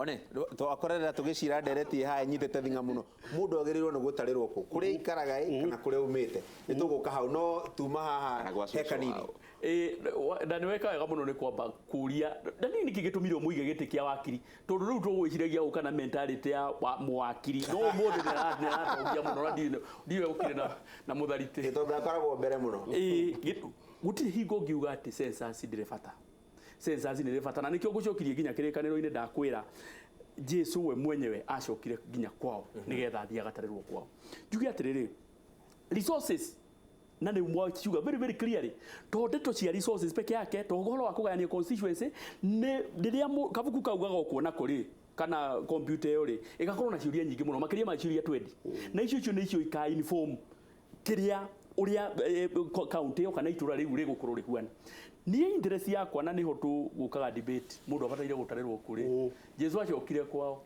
one to akorera tugicira ndereti ha nyitete thinga muno mundu agirirwo ni gutarirwo ku kuri ikaraga kana kuri umite nituguka hau no tuma haha he kanini na nä weka wega må no nä kwamba kåria na nä nä kä gä tå mire må ige gä tä kä a wakiri tondå rä u tå gwä ciragia gå kana mentality ya mwakiri no må ndå nä aratongia må no ndiwe gå kä rä na må tharitä gä tondå akoragwo mbere må no gå tirä hingo ngiuga atä census ndä rä bata census nä rä bata na nä kä o gå cokirie nginya kä rä kanä ro-inä ndakwä ra Jesu we mwenyewe acokire nginya kwao nä getha thiä agatarä rwo kwao njuge atä rä rä resources na nä mwa kiuga very clearly to ndeto cia resources peke yake to horo wa kugania constituency ne riria kabuku kaugaga okuona kuri kana computer yo ri igakorwo na ciuria nyingi muno makiria ma ciuria 20 na icio nä icio ika inform kiria uria county yo kana itura riu rigukorwo rikuana nie interest yakwa na niho tu gukaga debate mundu abataire gutarirwo kuri Jesu acokire kwao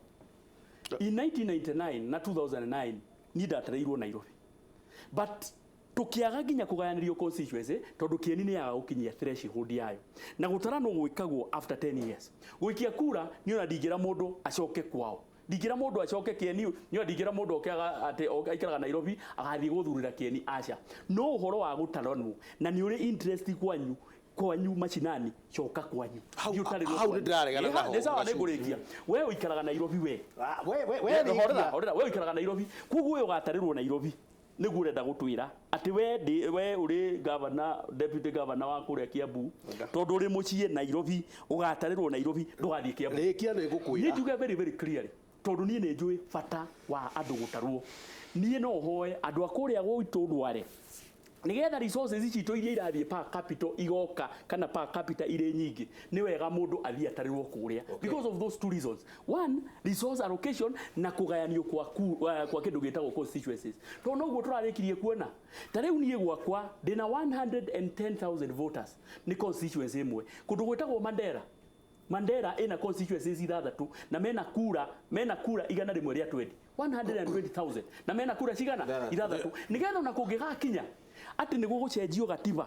in 1999 na 2009 ni ndatarirwo Nairobi but tukiaga nginya kugayanirio constituency tondu kieni ni yaga gukinyia threshold yayo na gutara no gwikagwo after 10 years gwikia kura ni ona ndingira mundu acoke kwao ndingira mundu acoke kieni ni ona ndingira mundu okiaga ati aikaraga Nairobi agathi guthurira kieni aca no uhoro wa gutaranwo na ni uri interest kwanyu machinani coka kwanyu hau ndiraregana naho nä sawa nä ngå rä kia we å ikaraga Nairobi we å ikaraga Nairobi koguo å gatarä rwo Nairobi nä guo renda gå twä ra atä we å rä governor deputy governor wa kå rä a Kiambu tondå å rä må ciä Nairobi å gatarä rwo Nairobi ndå gathiä Kiambu nä njuge very clearly tondå niä nä njå bata wa andå gå tarwo niä no hoe andå a kå rä a gå itå ndware nigetha resources citå iria irathiä per capita igoka kana per capita irä nyingĩ nĩ wega mũndũ athiĩ atarirwo kũrĩa because of those two reasons one resource allocation na kũgayanio kwa kĩndũ gĩtagwo constituencies to noguo tũrarĩkirie kuona ta rĩu niĩ gwakwa ndĩna 110,000 voters nĩ constituency ĩmwe kũndũ gwĩtagwo Mandera ina constituencies ithathatũ na mena kura igana rĩmwe rĩa 20 120,000 na mena kura cigana ithathatũ nigetha na kũngĩgakinya ati nĩ gũgũcenjio gatiba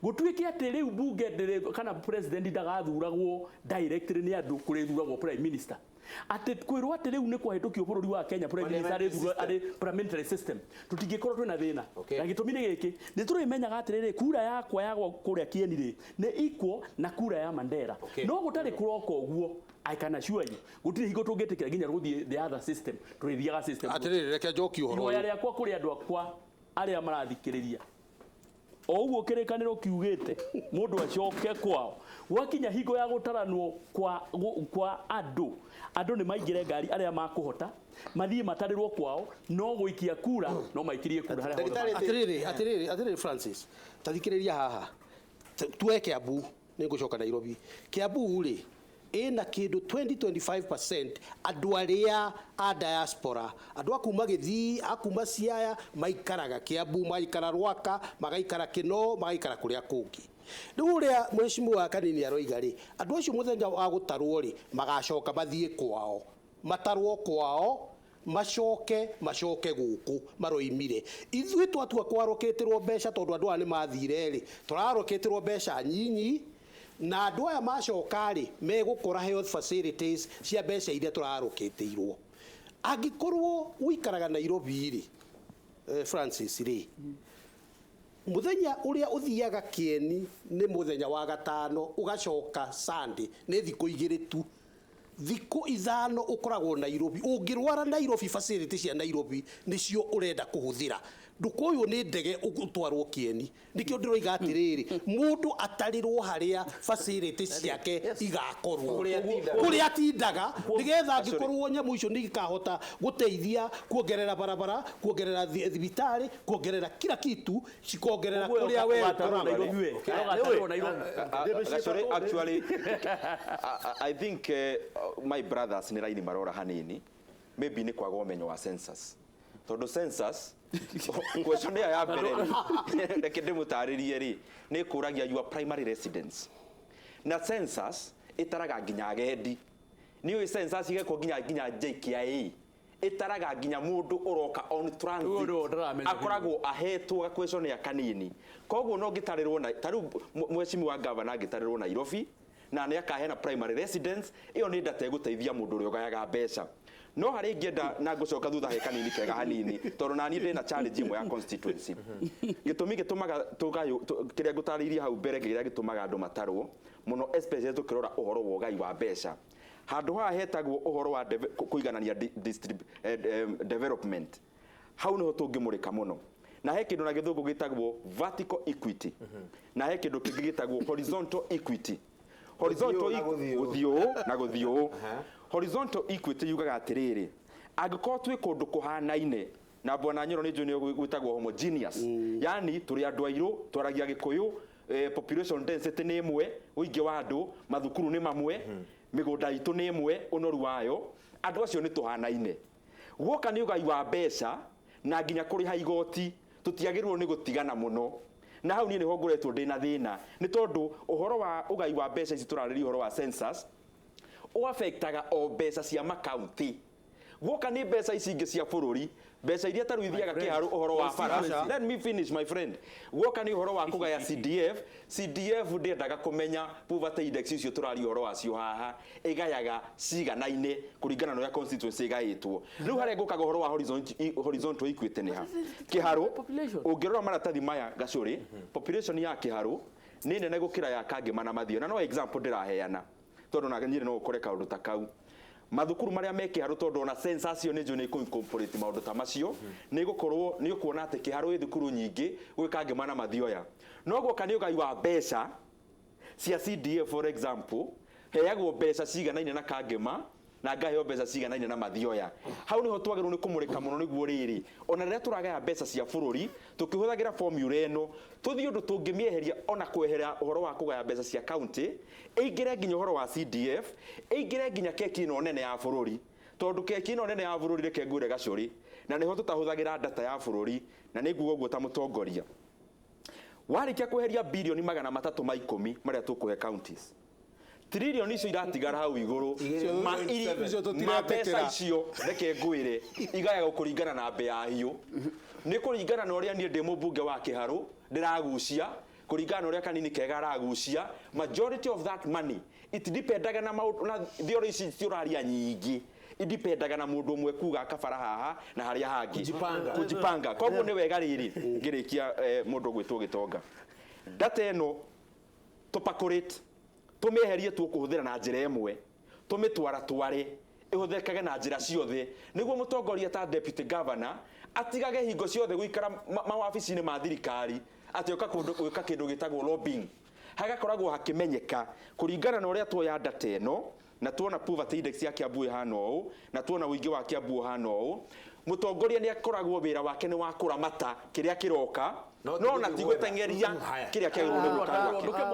gũtuĩke atĩ rĩu bunge kana president ndagathuragwo directly nĩ andũ kũrĩthuragwo prime minister ati kwirwo ati riu ni kwahĩtũkio bũrũri wa Kenya prime minister ari parliamentary system tutingĩkorwo twĩna thĩna na gĩtũmi nĩ gĩkĩ nĩ tũrĩmenyaga atĩrĩrĩ kura yakwa yagwa kũrĩa Kieni rĩ nĩ equal na kura ya Mandera no gũtarĩ kũroka ũguo I can assure you gũtirĩ hingo tũngĩtĩkĩra nginya gũthiĩ the other system tũrĩthiaga system atĩrĩrĩ reke njoki ũhoro ihoya rĩakwa kũrĩ andũ akwa arĩa marathikĩrĩria o ũguo kĩrĩkanĩro kiugĩte mũndũ acoke kwao gwakinya hingo ya gũtaranwo kwa andũ nĩ maingĩre ngari arĩa makũhota mathiĩ matarĩrwo kwao no gũikia kura no maikirie kura harĩa atĩrĩrĩ Francis tathikĩrĩria haha tuwe Kiambu nĩ ngũcoka Nairobi Kiambu rĩ ina kindu 20-25% andu aria a diaspora andu akuma Githii akuma Siaya maikaraga Kiambu maikara Rwaka magaikara Kino magaikara kuria kungi riu ria mheshimiwa wa kanini aroiga ri andu acio muthenya wa gutarwo ri magacoka bathie kwao matarwo kwao macoke guku maroimire ithui twatua kwaroketerwo mbeca tondu andu ani mathire ri turaroketerwo mbeca nyinyi na andu aya macoka ri megukora health facilities cia mbeca iria turaroketeirwo angikorwo uikaraga Nairobi ri Francis ri muthenya uria uthiaga Kieni ni muthenya wa gatano ugacoka Sunday ni thikũ igĩrĩ tu thikũ ithano ukoragwo Nairobi ungirwara Nairobi facilities cia Nairobi nicio urenda kuhuthira ndukoyo ni ndege utwarwo Kieni nikio ndiroiga atiriri mundu atarirwo haria facilities ciake igakorwo kuria atindaga nigetha ngikorwo nyamu icio nikahota guteithia kuongerera barabara kuongerera thibitari kuongerera kila kitu cikongerera kuria we actually I think my brothers ni raini marora hanini maybe ni kwaga umenyo wa census tondu census question ya mbere reke ndimutaririe ri ni kuragia your primary residence na census itaraga nginya agendi ni census igeko nginya JKIA itaraga nginya mundu uroka on transit akoragwo ahetwo question ya kanini koguo no ngitarirwo na taru mheshimiwa wa governor ngitarirwo Nairobi na nä akahena primary residence ĩyo nĩ ndata ĩgũteithia mũndũ ũrĩa ũgayaga mbeca no harĩ ingĩenda na ngũcoka thutha he kanini kega hanini tondũ naniĩ ndĩ na challenge imwe ya constituency gĩtũmi gĩtũmaga kĩrĩa ngũtarĩirie hau mbere kĩrĩa gĩtũmaga andũ matarwo mũno especially tũkĩrora ũhoro wa ũgai wa mbeca handũ haha hetagwo ũhoro wa kũiganania development hau nĩho tũngĩmũrĩka mũno na he kĩndũ na gĩthũngũ gĩtagwo vertical equity na he kĩndũ kĩngĩ gĩtagwo horizontal equity horizontal gũthiũ na gũthiũ horizontal equity yugaga atĩrĩrĩ angĩkorwo twĩ kũndũ kũhanaine na bwana Nyoro nĩ njũĩ gwĩtagwo homogeneous yani tũrĩ andũ airũ twaragia gĩkũyũ population density nĩ ĩmwe ũingĩ wa andũ mathukuru nĩ mamwe mĩgũnda itũ nĩ ĩmwe ũnoru wayo andũ acio nĩ tũhanaine guoka nĩ ũgai wa mbeca na nginya kũrĩha igoti tũtiagĩrĩirwo nĩ gũtigana mũno na hau niĩ nĩho ngoretwo ndĩna thĩna nĩ tondũ ũhoro wa ũgai wa mbeca ici tũrarĩrĩria ũhoro wa census ũafektaga o mbeca cia makaunti guoka nĩ mbeca ici ingĩ cia bũrũri mbeca iria tarũ ithiaga kĩharu ũhoro wa bara let me finish my friend guoka nĩ ũhoro wa kũgaya CDF ndĩendaga kũmenya poverty index icio tũrari ũhoro wacio haha ĩgayaga ciganaine kũringana na ũrĩa constituency ĩgaĩtwo rĩu harĩa ngũkaga ũhoro wa horizontal equity nĩ ha kĩharu ũngĩrora maratathi maya gacũrĩ population ya kĩharu nĩ nene gũkĩra ya Kangema na Mathioya na no example ndĩraheana tondũ na nyire no ũkore kaũndũ ta kau mathukuru maria me kĩharu tondũ na census yo nĩ njũ nĩ incorporate maũndũ ta macio nĩ gũkorwo nĩ ũkuona atĩ kĩharu ĩ thukuru nyingĩ gwĩ Kangema na Mathioya no guoka nĩ ũgai wa mbeca cia CDF for example heagwo mbeca ciganaine na Kangema na ngaheo mbeca ciganaine na Mathioya hau niho twagĩrĩirwo nĩ kũmũrĩka mũno nĩguo rĩrĩ ona rĩrĩa tũragaya mbeca cia bũrũri tũkĩhũthagĩra formula ĩno tũthiĩ ũndũ tũngĩmĩeheria ona kwehera ũhoro wa kũgaya mbeca cia county ĩingĩre nginya ũhoro wa CDF ĩingĩre nginya keki ĩno nene ya bũrũri tondũ keki ĩno nene ya bũrũri reke ngwĩre gacũrĩ na nĩho tũtahũthagĩra data ya bũrũri na nĩ nguga ũguo ta mũtongoria warĩkia kweheria birioni 310 marĩa tũkũhe counties trillion icio iratigara hau igũrũ mbeca icio reke ngwĩre igayagwo kũringana na mbea hiũ nĩ kũringana na ũrĩa niĩ ndĩ mũmbunge wa kĩharu ndĩragucia kũringana na ũrĩa kanini kega aragucia majority of that money it dependaga na theory ici tũraria nyingĩ idipendaga na mũndũ ũmwe kuga akabara haha na harĩa hangĩ kujipanga koguo nĩ wega rĩrĩ ngĩrĩkia mũndũ gwĩtwo Gĩtonga data ĩno tũpakorate tũmĩeherie tũkũhũthĩra na njĩra ĩmwe tũmĩtware ĩhũthĩkage na njĩra ciothe nĩguo mũtongoria ta deputy governor atigage hingo ciothe gũikara mawabici-inĩ ma thirikari atĩoka gwĩka kĩndũ gĩtagwo lobbying hagakoragwo hakĩmenyeka kũringana na ũrĩa tuoya data ĩno na tuona poverty index ya Kiambu ĩhana ũũ na tuona ũingĩ wa Kiambu ũhana ũũ mũtongoria nĩ akoragwo wĩra wake nĩ wa kũramata kĩrĩa kĩroka no na tigũtengeria kĩrĩa kĩagĩrĩirwo nĩ gwĩka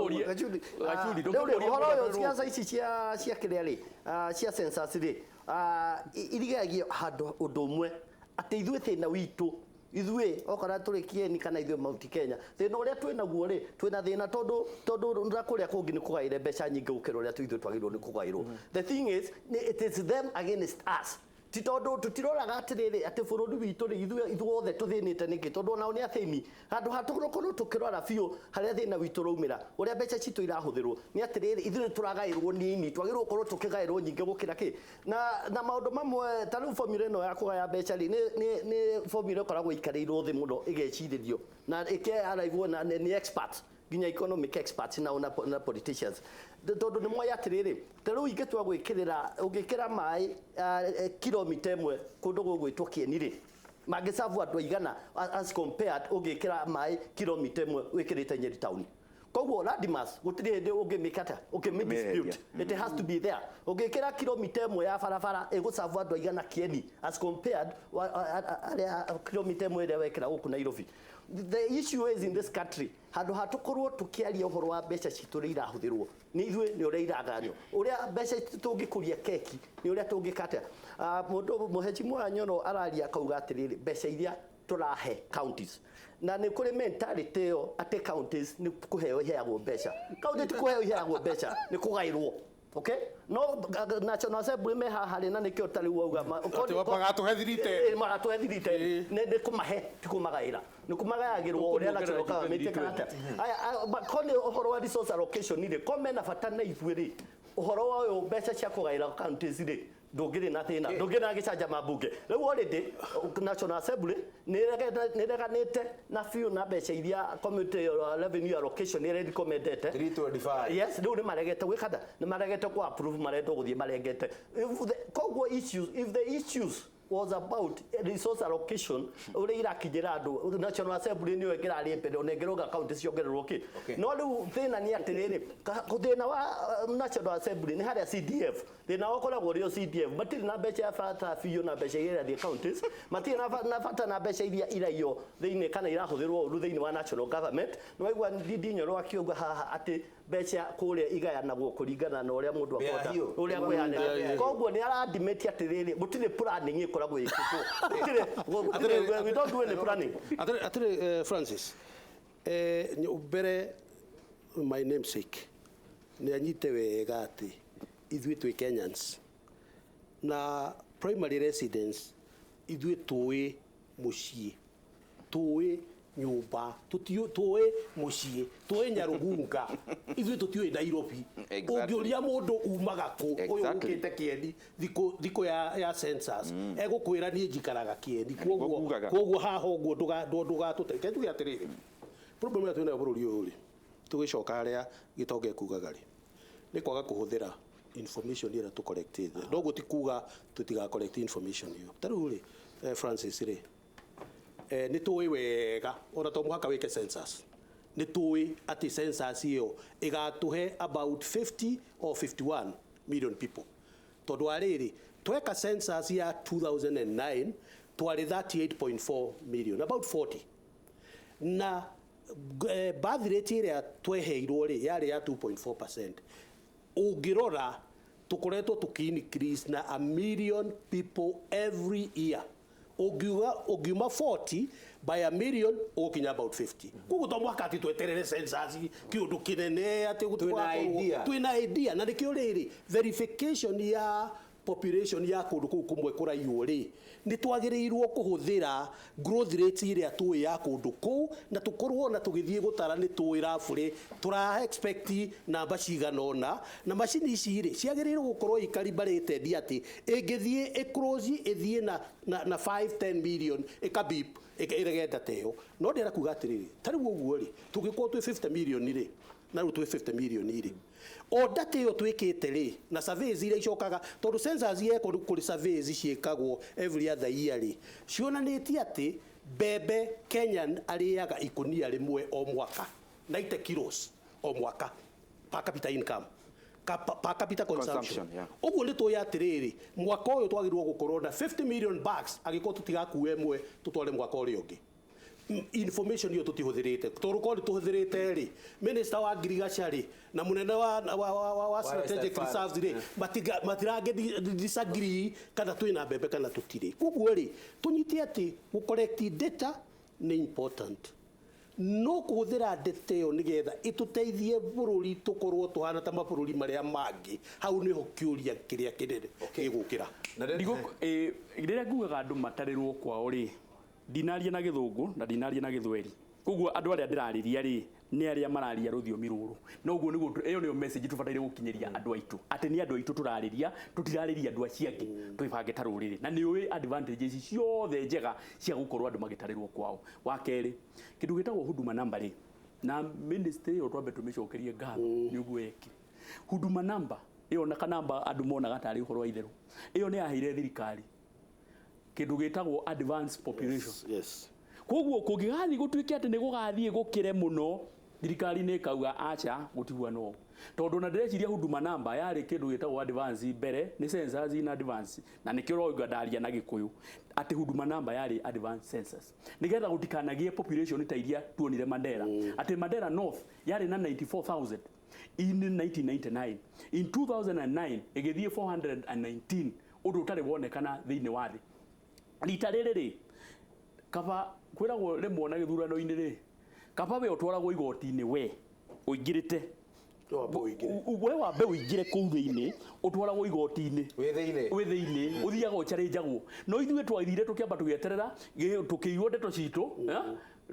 ũhoro ũyũ ciaca ici cia kĩrĩa rĩ cia census rĩ irigagio handũ ũndũ ũmwe atĩ ithuĩ thĩna witũ ithuĩ okara tũrĩ Kieni kana ithuĩ Mount Kenya thĩna ũrĩa twĩnaguo rĩ twĩna thĩna tondũ na kũrĩa kũngĩ nĩ kũgaĩre mbeca nyingĩ gũkĩra ũrĩa ithuĩ twagĩrĩirwo nĩ kũgaĩrwo the thing is it is them against us ti tondũ tũtiroraga atĩrĩrĩ atĩ bũrũri witũ rĩ ithuothe tũthĩnĩte nĩkĩ tondũ nao nĩ athĩni handũ hatũkorwo tũkĩrora biũ harĩa thĩna witũ raumĩra ũrĩa mbeca citũ irahũthĩrwo nĩ atĩrĩrĩ ithuĩ tũragaĩrwo nini twagĩrĩirwo gũkorwo tũkĩgaĩrwo nyingĩ gũkĩra kĩ na maũndũ mamwe ta rĩu formula ĩno ya kũgaya mbeca rĩ nĩ formula ĩkoragwo ikarĩirwo thĩ mũno ĩgecirĩrio na ĩkĩaraigwo na nĩ experts nginya economic experts na politicians tondũ nĩ moya atĩrĩrĩ ta rĩu ingĩtua gwĩkĩrĩra ũngĩkĩra maĩ kilomita ĩmwe kũndũ gũgwĩtwo Kieni rĩ mangĩcabu andũ aigana as compared ũngĩkĩra maĩ kilomita ĩmwe wĩkĩrĩte Nyeri town koguo Ladimas gũtirĩ hĩndĩ ũngĩmĩkata ũngĩmĩdispute it has to be there ũngĩkĩra kilomita ĩmwe ya barabara ĩgũcabu andũ aigana Kieni as compared arĩa kilomita ĩmwe ĩrĩa wekĩra gũkũ Nairobi. The issue is in this country handũ hatukorwo tukiaria ũhoro wa mbeca citũ rĩ irahũthĩrwo nĩ ithuĩ nĩ ũrĩa iraganyo ũrĩa mbeca tũngĩkũria keki nĩ ũrĩa tũngĩkata mũndũ Mheshimiwa wa Nyoro araria akauga atĩrĩrĩ mbeca iria tũrahe counties na nĩ kũrĩ mentality ĩyo atĩ counties nĩ kũheo iheagwo mbeca county ti kũheo iheagwo mbeca nĩ kũgaĩrwo okay no National Assembly me haha rĩ na nĩkĩo tarĩ uauga ati magatũhethirite magatũhethirite nĩ kũmahe ti kũmagaĩra nĩ kũmagayagĩrwo ũrĩa National Government kana atĩa koni ũhoro wa resource allocation rĩ kome na bata na ithuĩ rĩ ũhoro wa ũyũ mbeca cia kũgaĩra counties rĩ ndũngĩrĩ na thĩna ndũngĩrĩ na gĩcanja mambunge rĩu already National Assembly nĩreganĩte na few na mbeca iria community revenue allocation nĩ recommendete 325 yes rĩu nĩ maregete gwĩkada nĩ maregete ku approve marenda gũthiĩ maregete koguo issues if the issues was about resource allocation uri irakinyira andu National Assembly niyo ĩngĩrarĩ mbere onengerwo account ciongererwo ki no rĩu thĩna nĩ atĩrĩrĩ thĩna wa National Assembly nĩ harĩa CDF thĩna ũkoragwo rĩo CDF matirĩ na mbeca ya bata biũ na mbeca iria the counties matirĩ na bata na mbeca iria iraio thĩinĩ kana irahũthĩrwo ũru thĩinĩ wa National Government nĩ waigua Ndinyo akiuga haha atĩ mbeca kũrĩa igayanagwo kũringana na ũrĩa mũndũ akota ũrĩa kwehanĩra koguo nĩ aradimeti atĩrĩrĩ gũtirĩ planning ĩkoragwo ĩkĩtwo we don't do any planning atĩrĩ Francis mbere my namesake nĩ anyite wega atĩ ithuĩ twĩ Kenyans na primary residence ithuĩ tũĩ mũciĩ tũĩ nyumba tũĩ mũciĩ tũĩ Nyarugunga ithuĩ tũtiũĩ Nairobi ũngĩũria mũndũ umaga kũ ũyũ ũkĩte Kĩeni thikũ ya census egũkwĩra niĩ njikaraga Kĩeni koguo haha ũguo ndũgatũteithia tuge atĩrĩrĩ problem ya twĩnayo bũrũri ũyũ rĩ tũgĩcoka harĩa gĩtonga kugaga rĩ nĩ kwaga kũhũthĩra information ĩrĩa tũcollectĩte ndoguo ti kuga tũtiga collect information ĩyo tarĩu rĩ Francis rĩ nĩ tũĩ wega ona to mũhaka wĩke census nĩ tũĩ atĩ census ĩyo ĩgatũhe about 50 or 51 million people tondũ arĩrĩ tweka census ya 2009 twarĩ 38.4 million about 40 na birth rate ĩrĩa tweheirwo rĩ yarĩ ya 2.4%. Ũngĩrora tukoretwo tuki-increase na 1 million people every year. Ũngiuma 40 by 1 million ũkinya about 50. Koguo to mwaka ati tweterere census kiundu kinene ati twina idea na nikio riri verification ya population ya kundu kuu kumwe kuraiyo ri ni twagiriirwo kuhuthira growth rate iria tuwe ya kundu kuu na tukorwo na tugithie gutara ni tuwira buri tura expect namba ciganona na machine ici ri ciagiriirwo gukorwo ikaribarite di ati ingithie eclose ithie na 5-10 million ikabip iregenda teo no ndira kuga atiriri tari uguo ri tugikorwo twi 50 million ri na rutwe 50 million iri o data yo twikite ri na surveys ire icokaga tondu census ye kuri surveys ciekagwo every other year ri cionanĩtie ati bebe Kenyan ariaga ikunia rimwe o mwaka 90 kilos o mwaka per capita income per capita consumption uguo ni tuya atiriri mwaka uyu twagirwo gukorwo na 50 million bags agiko tutigakuwe mwe tutware mwaka uri ungi information yo tutihũthĩrĩte tũrũko tuhũthĩrĩte ri minister wa agriculture ri na munene wa strategic reserves ri matirage disagree kana twina mbembe kana tutire koguo ri tunyite ati gu collect data ni important no kuhũthĩra data yo nigetha ituteithie bũrũri tukorwo tuhana ta mabũrũri maria mangi hau niho kiuria kiria kinene gĩgũkĩra rĩrĩa ngugaga andũ matarĩrwo kwao ri dinaria na githungu na dinaria na githweri koguo andu aria ndirariria ri ni aria mararia ruthiomi ruru no guo niguo iyo niyo message tubataire gukinyeria andu aitu ati ni andu aitu turariria tutirariria andu aciangi twibange ta ruriri na ni uwi advantages ciothe njega cia gukorwo andu magitarirwo kwao wa keri kindu gitagwo huduma number ri na ministry yo twambe tumicokerie ngabo niguo eki huduma number iyo na kanamba andu monaga tari uhoro wa itheru iyo ni aheire thirikari kindu gitagwo advanced population yes koguo kungigathi gutwike ati ni gugathie gukire muno thirikari ni kauga acha gutigwa no tondu na ndĩreciria huduma number yari kindu gitagwo advance mbere ni census in advance na nikio roiga ndaria na gikuyu ati huduma number yari advance census nigetha gutikanagie population ta iria tuonire Mandera ati Mandera North yari na 94,000 in 1999 in 2009 igithie 419 undu utari wonekana thiini wa thi rita riri kaba kwiragwo rimwe na githurano-ini ri kaba we utwaragwo igoti-ini we uingirite we wa mbeu ingire kuu thiini utwaragwo igoti-ini wi thiini uthiaga ucharinjagwo no ithuĩ twathire tukiamba tugieterera tukiigwo ndeto citũ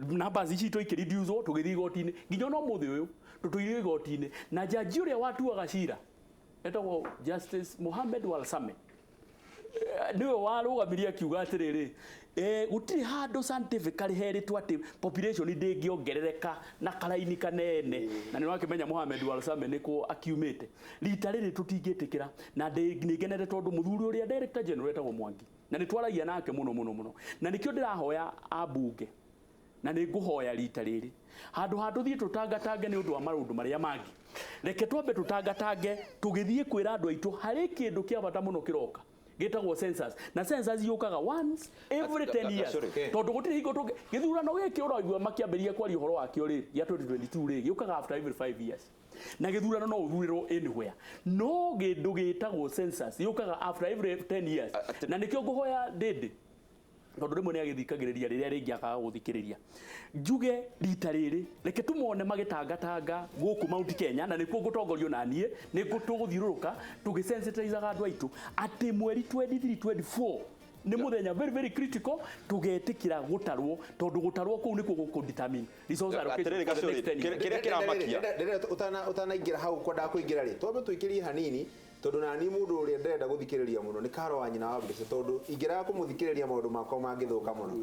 namba citũ ikĩreducwo tũgĩthiĩ igoti-inĩ nginya no mũthĩ ũyũ tũtũire igoti-inĩ na jaji ũrĩa watuaga cira etagwo Justice Mohamed Walsame niwe warũgamirie akiuga atĩrĩrĩ gũtirĩ handũ scientifically heritwo atĩ population ndĩngĩongerereka na karaini kanene na nĩ wakĩmenya Mohamed Walsame nĩkuo akiumĩte rita rĩrĩ tũtingĩtĩkĩra na nĩngenere tondũ mũthuri ũrĩa Director General etagwo Mwangi na nĩ twaragia nake mũno na nĩkĩo ndĩrahoya ambunge na nĩ ngũhoya rita rĩrĩ handũ ha tũthiĩ tũtangatange nĩ ũndũ wa maũndũ marĩa mangĩ reke twambe tũtangatange tũgĩthiĩ kwĩra andũ aitũ harĩ kĩndũ kĩa bata mũno kĩroka gĩtagwo census na census yũkaga once every 10 years tondũ gũtirĩ hingo gĩthurano gĩkĩ ũraigua makĩambĩrĩria kwaria ũhoro wakĩo rĩ gĩa 2022 rĩ gĩũkaga after every 5 years na gĩthurano no ũthurĩrwo anywhere no kĩndũ gĩtagwo census yũkaga after every 10 years na nĩkĩo ngũhoya ndĩndĩ tondũ rĩmwe nĩ agĩthikagĩrĩria rĩrĩa rĩngĩ akaga gũthikĩrĩria njuge rita rĩrĩ reke tũmone magĩtangatanga gũkũ Mount Kenya na nĩkuo ngũtongorio na niĩ nĩ tũgũthiũrũrũka tũgĩsensitizaga andũ aitũ atĩ mweri 23-24 nĩ mũthenya very critical tũgetĩkĩra gũtarwo tondũ gũtarwo kũu nĩkuo gũkũdetermine resource allocation kĩrĩa kĩramakia ũtanaingĩra hau kwendaga kũingĩra rĩ twambe tũikĩrie hanini tondu na ni mundu uria ndirenda guthikiriria muno ni karo wa nyina wa mbica tondu ingiraga kumuthikiriria maundu makwa mangithuka muno